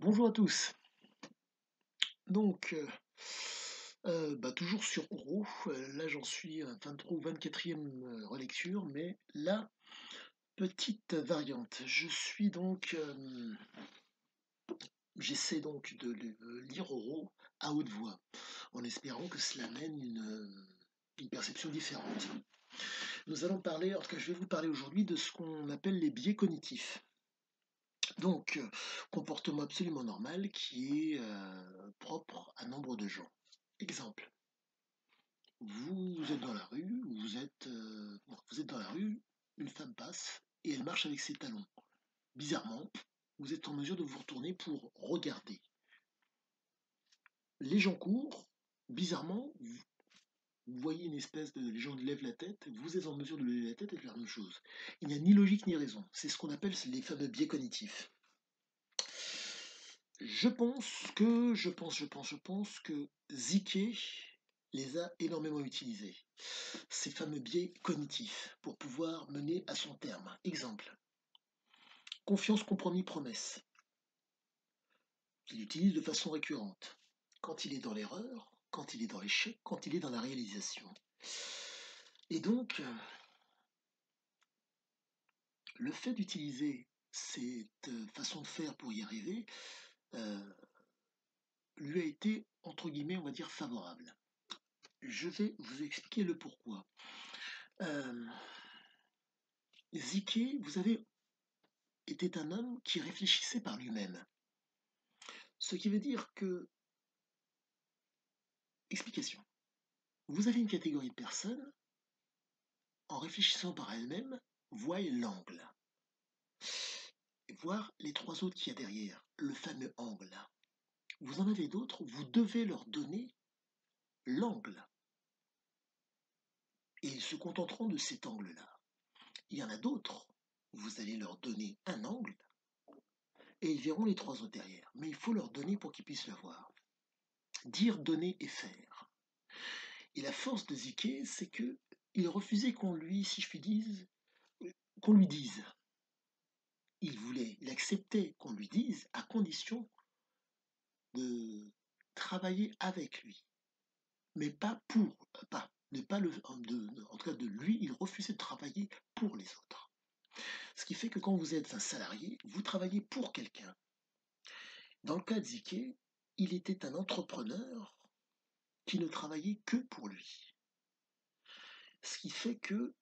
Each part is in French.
Bonjour à tous. Donc, toujours sur Gros, là j'en suis à 23 ou 24e relecture, mais là, petite variante. J'essaie donc de lire Gros à haute voix, en espérant que cela mène une perception différente. Nous allons parler, en tout cas je vais vous parler aujourd'hui de ce qu'on appelle les biais cognitifs. Donc, comportement absolument normal qui est propre à nombre de gens. Exemple. Vous êtes dans la rue, vous êtes dans la rue, une femme passe et elle marche avec ses talons. Bizarrement, vous êtes en mesure de vous retourner pour regarder. Les gens courent, bizarrement, vous voyez une espèce de... Les gens lèvent la tête, vous êtes en mesure de lever la tête et de faire la même chose. Il n'y a ni logique ni raison. C'est ce qu'on appelle les fameux biais cognitifs. Je pense que Zike les a énormément utilisés, ces fameux biais cognitifs, pour pouvoir mener à son terme. Exemple, confiance, compromis, promesse. Il utilise de façon récurrente. Quand il est dans l'erreur, quand il est dans l'échec, quand il est dans la réalisation. Et donc, le fait d'utiliser cette façon de faire pour y arriver lui a été, entre guillemets, on va dire, favorable. Je vais vous expliquer le pourquoi. Zike, vous avez, était un homme qui réfléchissait par lui-même. Ce qui veut dire que, explication, vous avez une catégorie de personnes, en réfléchissant par elles-mêmes, voient l'angle, voir les trois autres qu'il y a derrière, le fameux angle. Vous en avez d'autres, vous devez leur donner l'angle, et ils se contenteront de cet angle-là. Il y en a d'autres, vous allez leur donner un angle, et ils verront les trois autres derrière. Mais il faut leur donner pour qu'ils puissent le voir. Dire, donner et faire. Et la force de Zike, c'est que il refusait qu'on lui, si je puis dire, qu'on lui dise. Il acceptait qu'on lui dise à condition de travailler avec lui, mais pas pour, pas, ne pas le, en tout cas de lui, il refusait de travailler pour les autres. Ce qui fait que quand vous êtes un salarié, vous travaillez pour quelqu'un. Dans le cas de Zike, il était un entrepreneur qui ne travaillait que pour lui. Ce qui fait que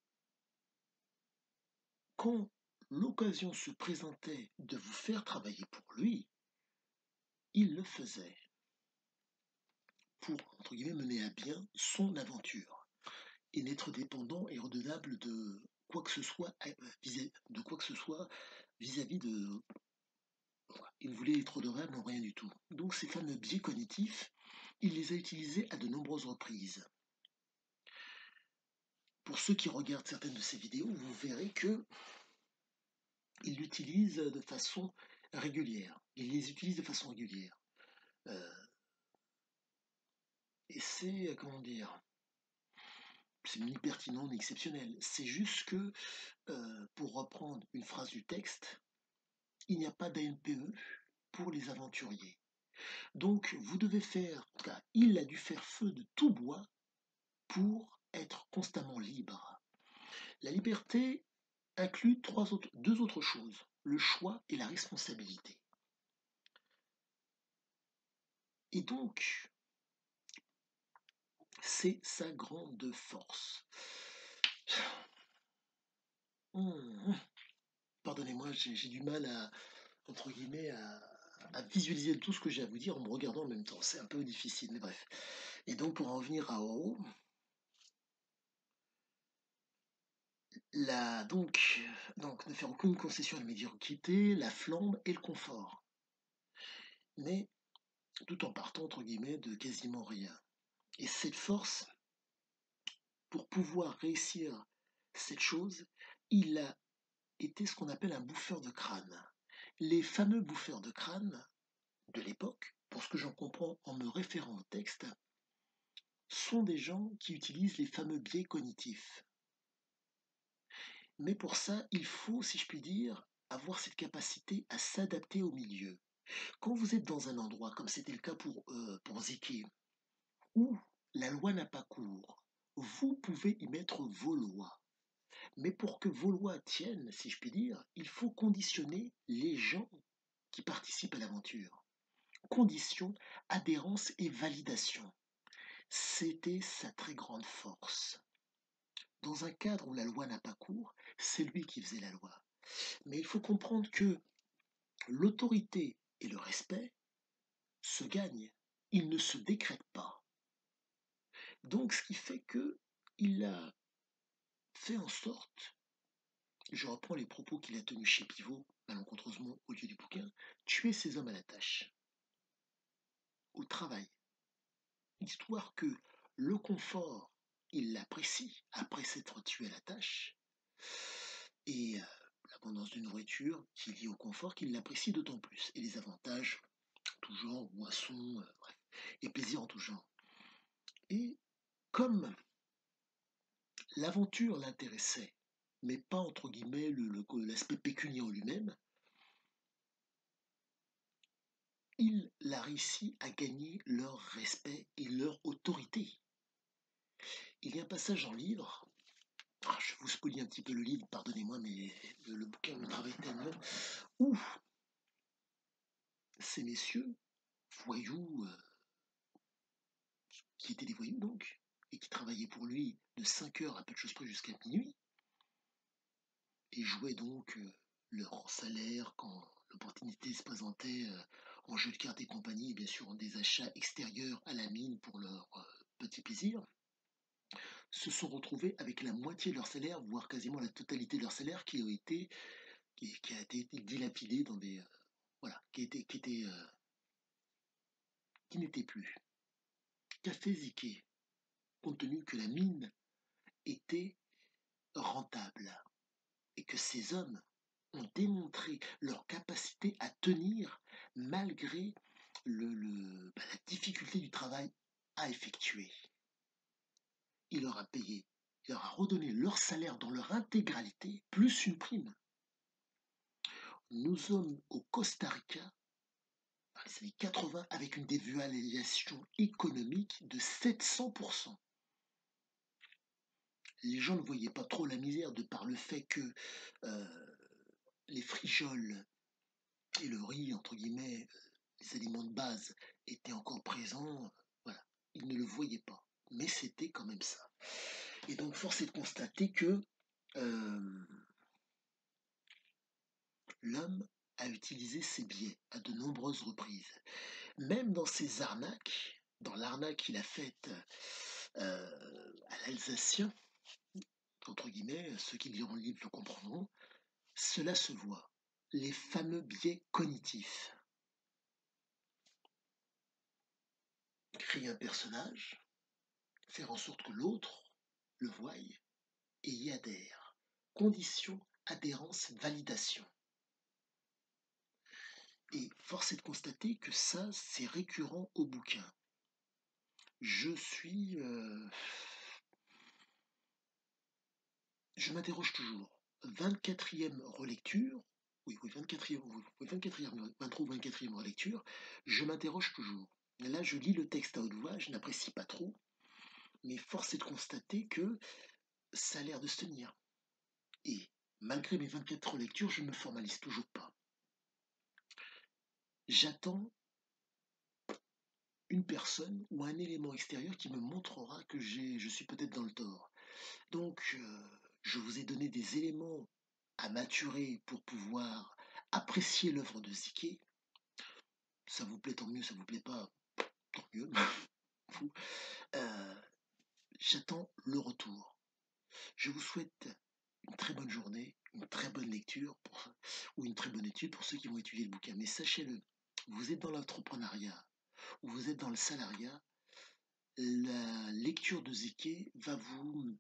quand l'occasion se présentait de vous faire travailler pour lui, il le faisait pour, entre guillemets, mener à bien son aventure et n'être dépendant et redevable de quoi que ce soit vis-à-vis de... Voilà, il voulait être redevable en rien du tout. Donc ces fameux biais cognitifs, il les a utilisés à de nombreuses reprises. Pour ceux qui regardent certaines de ces vidéos, vous verrez que il l'utilise de façon régulière. Il les utilise de façon régulière. Et c'est, comment dire, c'est ni pertinent ni exceptionnel. C'est juste que, pour reprendre une phrase du texte, il n'y a pas d'AMPE pour les aventuriers. Donc, vous devez faire, en tout cas, il a dû faire feu de tout bois pour être constamment libre. La liberté inclut deux autres choses, le choix et la responsabilité. Et donc, c'est sa grande force. Pardonnez-moi, j'ai du mal à, entre guillemets, à visualiser tout ce que j'ai à vous dire en me regardant en même temps. C'est un peu difficile, mais bref. Et donc, pour en revenir à Oro, donc ne faire aucune concession à la médiocrité, la flambe et le confort. Mais tout en partant, entre guillemets, de quasiment rien. Et cette force, pour pouvoir réussir cette chose, il a été ce qu'on appelle un bouffeur de crâne. Les fameux bouffeurs de crâne de l'époque, pour ce que j'en comprends en me référant au texte, sont des gens qui utilisent les fameux biais cognitifs. Mais pour ça, il faut, si je puis dire, avoir cette capacité à s'adapter au milieu. Quand vous êtes dans un endroit, comme c'était le cas pour Ziki, où la loi n'a pas cours, vous pouvez y mettre vos lois. Mais pour que vos lois tiennent, si je puis dire, il faut conditionner les gens qui participent à l'aventure. Condition, adhérence et validation. C'était sa très grande force. Dans un cadre où la loi n'a pas cours, c'est lui qui faisait la loi. Mais il faut comprendre que l'autorité et le respect se gagnent. Ils ne se décrètent pas. Donc, ce qui fait que il a fait en sorte, je reprends les propos qu'il a tenus chez Pivot, malencontreusement au lieu du bouquin, tuer ces hommes à la tâche, au travail, histoire que le confort, il l'apprécie après s'être tué à la tâche, et l'abondance de nourriture qui est liée au confort, qu'il l'apprécie d'autant plus, et les avantages, tout genre, boissons, bref, et plaisir en tout genre. Et comme l'aventure l'intéressait, mais pas entre guillemets l'aspect pécuniaire en lui-même, il a réussi à gagner leur respect et leur autorité. Il y a un passage dans le livre, je vous spoilie un petit peu le livre, pardonnez-moi, mais le bouquin me travaille tellement, où ces messieurs, voyous, qui étaient des voyous donc, et qui travaillaient pour lui de 5 heures à peu de choses près jusqu'à minuit, et jouaient donc leur salaire quand l'opportunité se présentait en jeu de cartes et compagnie, et bien sûr en des achats extérieurs à la mine pour leur petit plaisir, se sont retrouvés avec la moitié de leur salaire, voire quasiment la totalité de leur salaire qui a été dilapidé dans des... voilà, qui n'était plus. Qu'a fait Ziké, compte tenu que la mine était rentable et que ces hommes ont démontré leur capacité à tenir malgré la difficulté du travail à effectuer. Il leur a payé, il leur a redonné leur salaire dans leur intégralité, plus une prime. Nous sommes au Costa Rica, dans les années 80, avec une dévaluation économique de 700%. Les gens ne voyaient pas trop la misère de par le fait que euh, les frijoles et le riz, entre guillemets, les aliments de base étaient encore présents. Voilà, ils ne le voyaient pas. Mais c'était quand même ça. Et donc, force est de constater que euh, l'homme a utilisé ses biais à de nombreuses reprises. Même dans ses arnaques, dans l'arnaque qu'il a faite à l'Alsacien, entre guillemets, ceux qui liront le livre le comprendront, cela se voit. Les fameux biais cognitifs. Créer un personnage, faire en sorte que l'autre le voie et y adhère. Condition, adhérence, validation. Et force est de constater que ça, c'est récurrent au bouquin. Je m'interroge toujours. 24e relecture, oui, 24e, 24e, 23 ou 24e relecture, je m'interroge toujours. Là, je lis le texte à haute voix, je n'apprécie pas trop, mais force est de constater que ça a l'air de se tenir. Et malgré mes 24 lectures, je ne me formalise toujours pas. J'attends une personne ou un élément extérieur qui me montrera que je suis peut-être dans le tort. Donc, je vous ai donné des éléments à maturer pour pouvoir apprécier l'œuvre de Ziké. Ça vous plaît, tant mieux, ça vous plaît pas, tant mieux. Euh, J'attends le retour. Je vous souhaite une très bonne journée, une très bonne lecture ou une très bonne étude pour ceux qui vont étudier le bouquin. Mais sachez-le, vous êtes dans l'entrepreneuriat ou vous êtes dans le salariat, la lecture de Ziké va vous,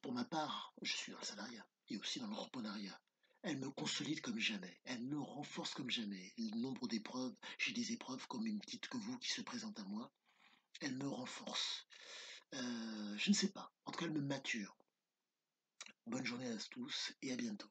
pour ma part, je suis dans le salariat et aussi dans l'entrepreneuriat. Elle me consolide comme jamais, elle me renforce comme jamais. Le nombre d'épreuves, j'ai des épreuves comme une petite que vous qui se présente à moi, elle me renforce. Je ne sais pas, en tout cas elle me mature. Bonne journée à tous et à bientôt.